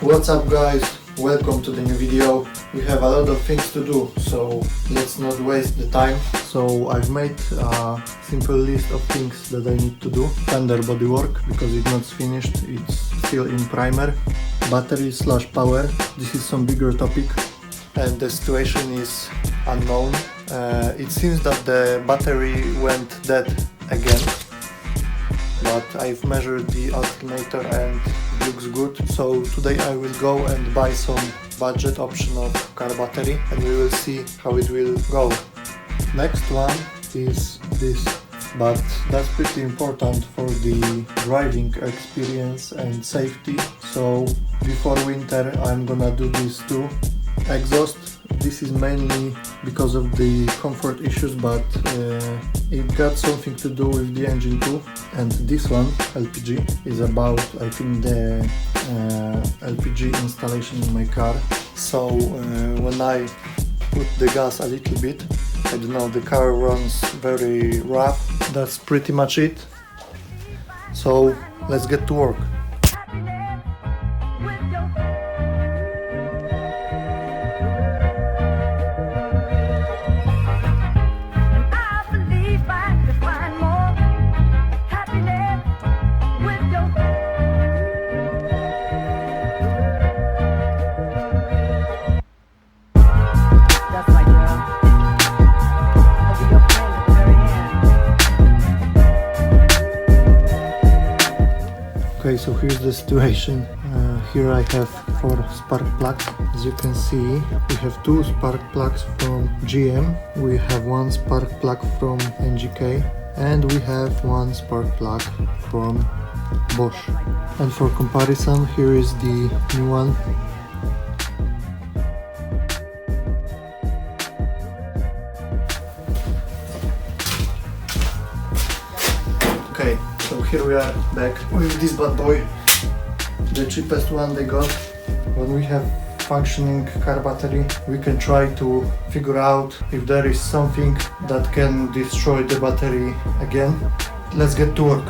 What's up guys, welcome to the new video. We have a lot of things to do, so let's not waste the time. So I've made a simple list of things that I need to do. Fender bodywork, because it's not finished, it's still in primer. Battery / power, this is some bigger topic and the situation is unknown. It seems that the battery went dead again, but I've measured the alternator and it looks good. So today I will go and buy some budget option of car battery and we will see how it will go. Next one is this, but that's pretty important for the driving experience and safety. So before winter I'm gonna do this too. Exhaust, this is mainly because of the comfort issues, but it got something to do with the engine too. And this one, LPG, is about, I think, the LPG installation in my car. So when I put the gas a little bit, I don't know, the car runs very rough. That's pretty much it. So let's get to work. Okay, so here's the situation. Here I have 4 spark plugs. As you can see, we have 2 spark plugs from GM, we have 1 spark plug from NGK, and we have 1 spark plug from Bosch. And for comparison, here is the new one. Okay, so here we are back with this bad boy, the cheapest one they got. When we have functioning car battery, we can try to figure out if there is something that can destroy the battery again. Let's get to work.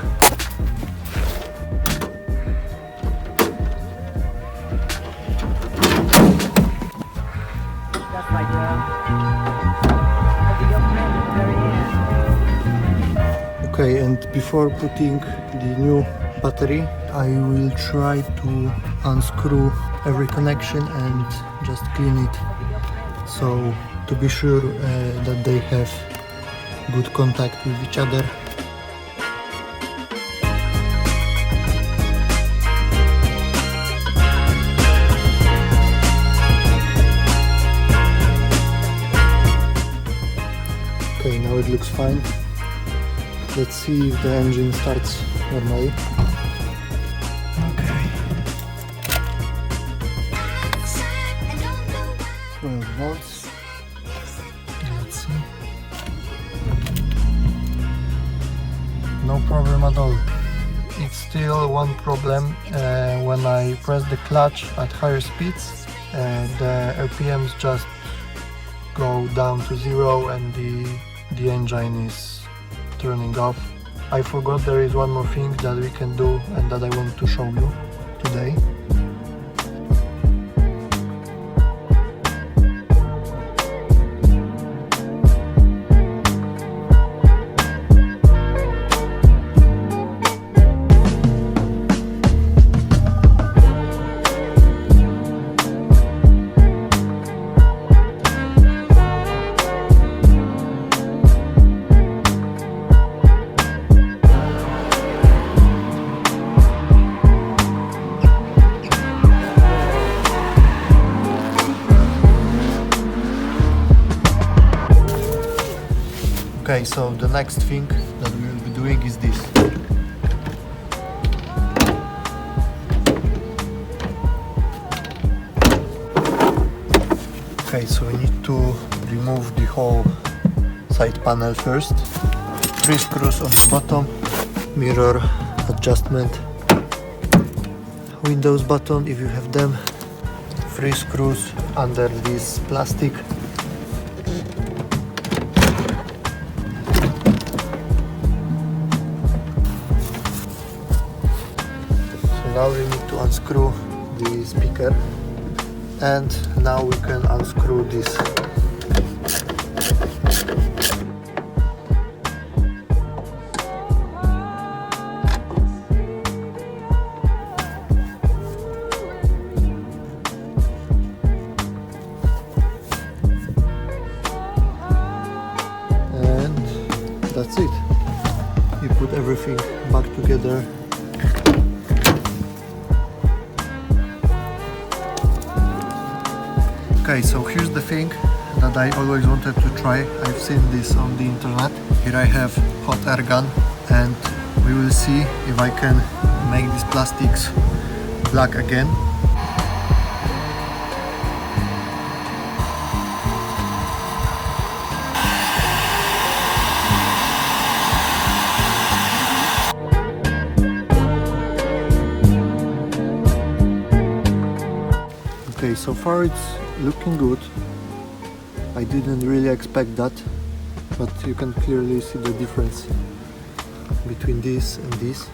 Okay, and before putting the new battery, I will try to unscrew every connection and just clean it, so to be sure that they have good contact with each other. Okay, now it looks fine. Let's see if the engine starts normally. Okay. 12 volts. Let's see. No problem at all. It's still one problem when I press the clutch at higher speeds, the RPMs just go down to 0 and the engine is turning off. I forgot there is one more thing that we can do and that I want to show you today. Okay, so the next thing that we will be doing is this. Okay, so we need to remove the whole side panel first. 3 screws on the bottom, mirror adjustment, Windows button if you have them, 3 screws under this plastic. Now we need to unscrew the speaker. And now we can unscrew this. And that's it. You put everything back together. Okay, so here's the thing that I always wanted to try. I've seen this on the internet. Here I have hot air gun, and we will see if I can make these plastics black again. Okay, so far it's looking good. I didn't really expect that, but you can clearly see the difference between this and this.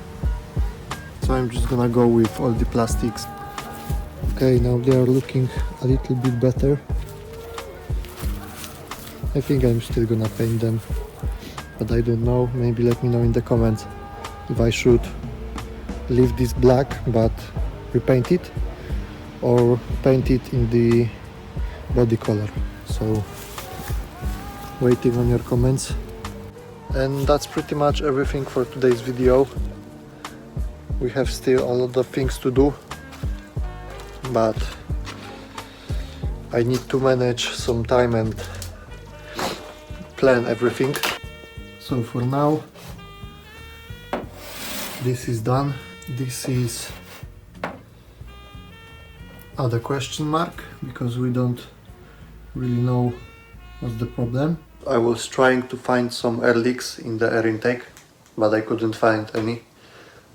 So I'm just gonna go with all the plastics. Okay, now they are looking a little bit better. I think I'm still gonna paint them, but I don't know. Maybe let me know in the comments if I should leave this black but repaint it, or paint it in the body color. So waiting on your comments. And that's pretty much everything for today's video. We have still a lot of things to do, but I need to manage some time and plan everything. So for now, this is done. This is the question mark, because we don't really know what's the problem. I was trying to find some air leaks in the air intake, but I couldn't find any.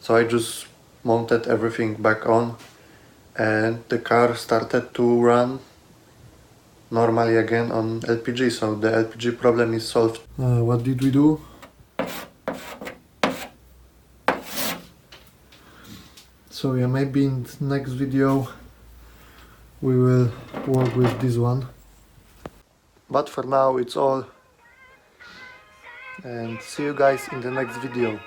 So I just mounted everything back on, and the car started to run normally again on LPG, so the LPG problem is solved. What did we do? So yeah, maybe in the next video we will work with this one. But for now it's all, and see you guys in the next video.